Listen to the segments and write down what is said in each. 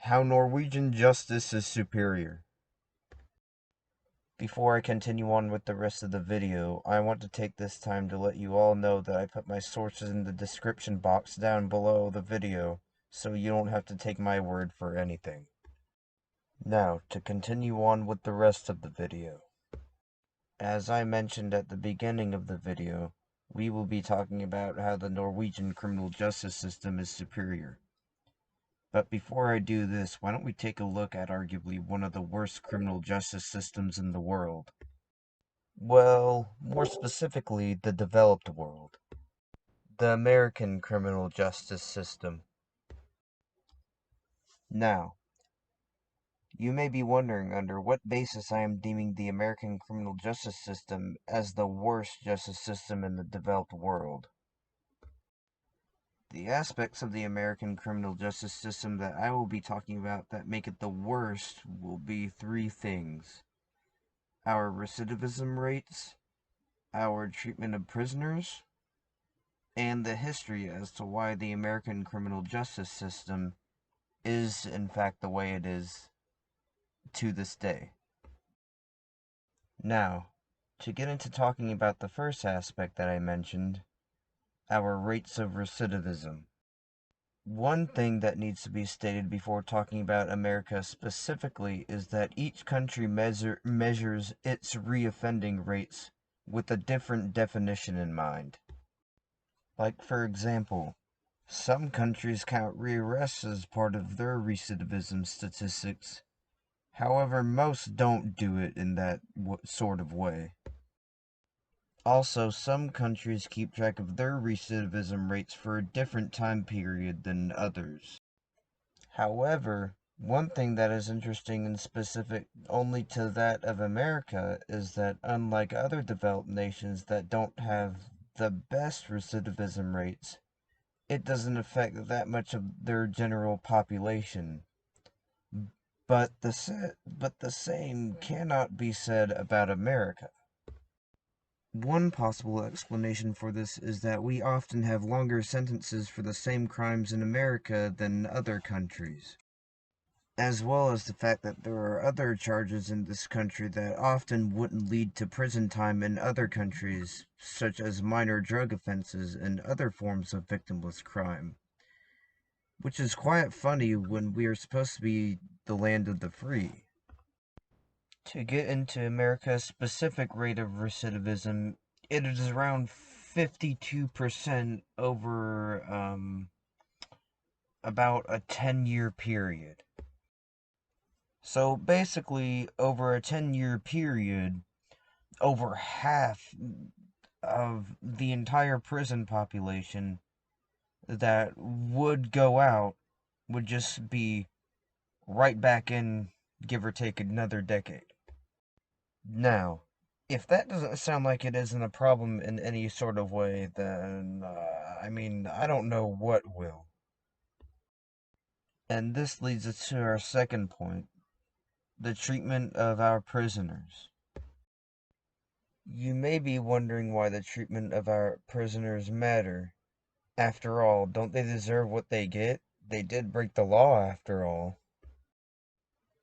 How Norwegian Justice is superior. Before I continue on with the rest of the video, I want to take this time to let you all know that I put my sources in the description box down below the video, so you don't have to take my word for anything. Now, to continue on with the rest of the video. As I mentioned at the beginning of the video, we will be talking about how the Norwegian criminal justice system is superior. But before I do this, why don't we take a look at arguably one of the worst criminal justice systems in the world? Well, more specifically, the developed world. The American criminal justice system. Now, you may be wondering under what basis I am deeming the American criminal justice system as the worst justice system in the developed world. The aspects of the American criminal justice system that I will be talking about that make it the worst will be three things: our recidivism rates, our treatment of prisoners, and the history as to why the American criminal justice system is, in fact, the way it is to this day. Now, to get into talking about the first aspect that I mentioned, our rates of recidivism. One thing that needs to be stated before talking about America specifically is that each country measures its reoffending rates with a different definition in mind. Like, for example, some countries count rearrests as part of their recidivism statistics. However, most don't do it in that sort of way. Also, some countries keep track of their recidivism rates for a different time period than others. However, one thing that is interesting and specific only to that of America is that unlike other developed nations that don't have the best recidivism rates, it doesn't affect that much of their general population. But the same cannot be said about America. One possible explanation for this is that we often have longer sentences for the same crimes in America than other countries, as well as the fact that there are other charges in this country that often wouldn't lead to prison time in other countries, such as minor drug offenses and other forms of victimless crime. Which is quite funny when we are supposed to be the land of the free. To get into America's specific rate of recidivism, it is around 52% over about a 10-year period. So basically, over a 10-year period, over half of the entire prison population that would go out would just be right back in, give or take another decade. Now, if that doesn't sound like it isn't a problem in any sort of way, then, I don't know what will. And this leads us to our second point, the treatment of our prisoners. You may be wondering why the treatment of our prisoners matter. After all, don't they deserve what they get? They did break the law, after all.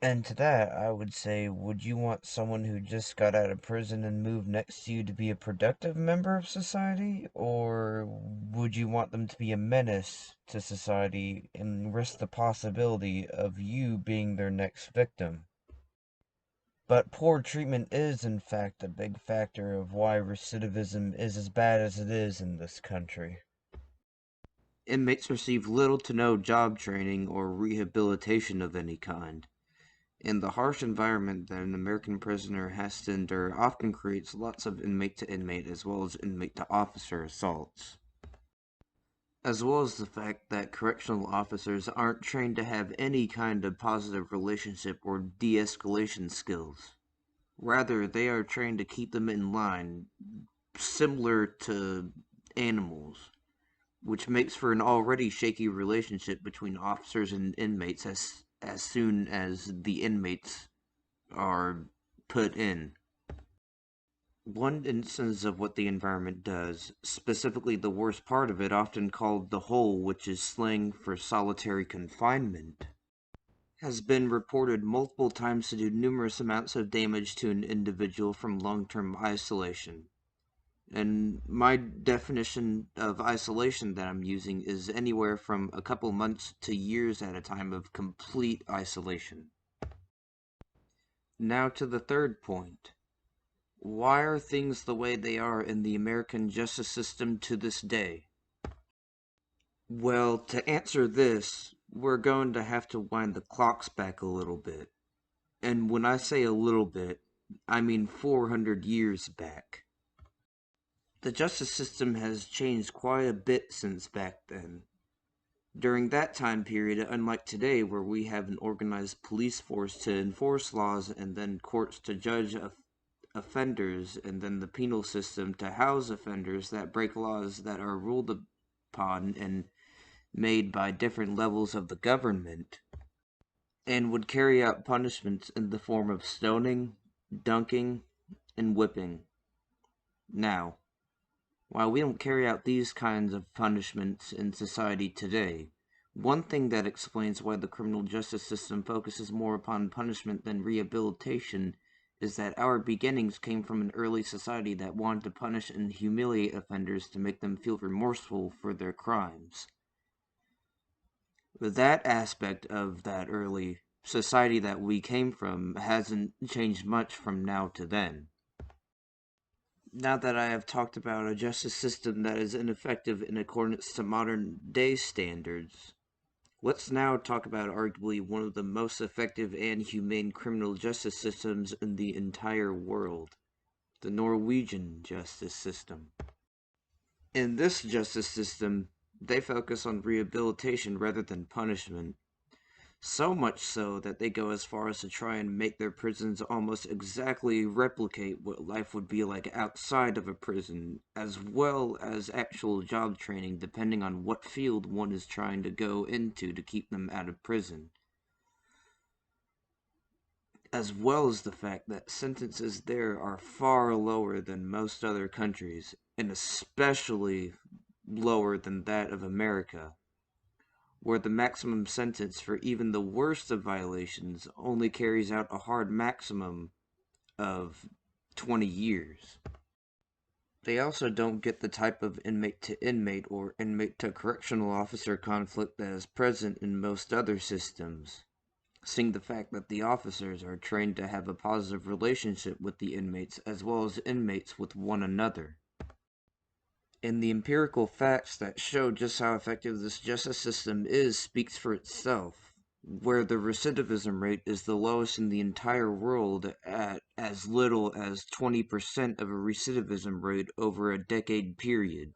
And to that, I would say, would you want someone who just got out of prison and moved next to you to be a productive member of society? Or would you want them to be a menace to society and risk the possibility of you being their next victim? But poor treatment is, in fact, a big factor of why recidivism is as bad as it is in this country. Inmates receive little to no job training or rehabilitation of any kind. And the harsh environment that an American prisoner has to endure often creates lots of inmate-to-inmate as well as inmate-to-officer assaults. As well as the fact that correctional officers aren't trained to have any kind of positive relationship or de-escalation skills. Rather, they are trained to keep them in line, similar to animals, which makes for an already shaky relationship between officers and inmates as soon as the inmates are put in. One instance of what the environment does, specifically the worst part of it, often called the hole, which is slang for solitary confinement, has been reported multiple times to do numerous amounts of damage to an individual from long-term isolation. And my definition of isolation that I'm using is anywhere from a couple months to years at a time of complete isolation. Now to the third point. Why are things the way they are in the American justice system to this day? Well, to answer this, we're going to have to wind the clocks back a little bit. And when I say a little bit, I mean 400 years back. The justice system has changed quite a bit since back then. During that time period, unlike today where we have an organized police force to enforce laws and then courts to judge offenders and then the penal system to house offenders that break laws that are ruled upon and made by different levels of the government, and would carry out punishments in the form of stoning, dunking, and whipping. Now, while we don't carry out these kinds of punishments in society today, one thing that explains why the criminal justice system focuses more upon punishment than rehabilitation is that our beginnings came from an early society that wanted to punish and humiliate offenders to make them feel remorseful for their crimes. That aspect of that early society that we came from hasn't changed much from now to then. Now that I have talked about a justice system that is ineffective in accordance to modern day standards, let's now talk about arguably one of the most effective and humane criminal justice systems in the entire world, the Norwegian justice system. In this justice system, they focus on rehabilitation rather than punishment. So much so that they go as far as to try and make their prisons almost exactly replicate what life would be like outside of a prison, as well as actual job training depending on what field one is trying to go into to keep them out of prison. As well as the fact that sentences there are far lower than most other countries, and especially lower than that of America, where the maximum sentence for even the worst of violations only carries out a hard maximum of 20 years. They also don't get the type of inmate to inmate or inmate to correctional officer conflict that is present in most other systems, seeing the fact that the officers are trained to have a positive relationship with the inmates as well as inmates with one another. And the empirical facts that show just how effective this justice system is speaks for itself, where the recidivism rate is the lowest in the entire world at as little as 20% of a recidivism rate over a decade period.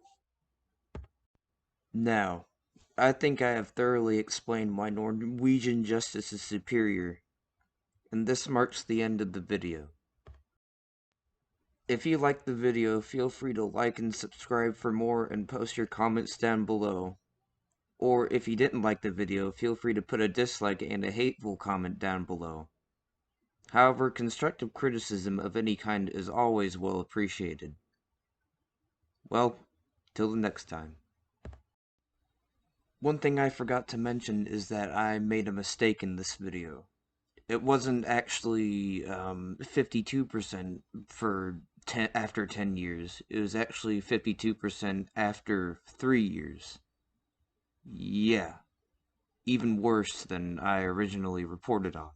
Now, I think I have thoroughly explained why Norwegian justice is superior, and this marks the end of the video. If you liked the video, feel free to like and subscribe for more and post your comments down below. Or if you didn't like the video, feel free to put a dislike and a hateful comment down below. However, constructive criticism of any kind is always well appreciated. Well, till the next time. One thing I forgot to mention is that I made a mistake in this video. It wasn't actually 52% for after 10 years. It was actually 52% after 3 years. Yeah, even worse than I originally reported on.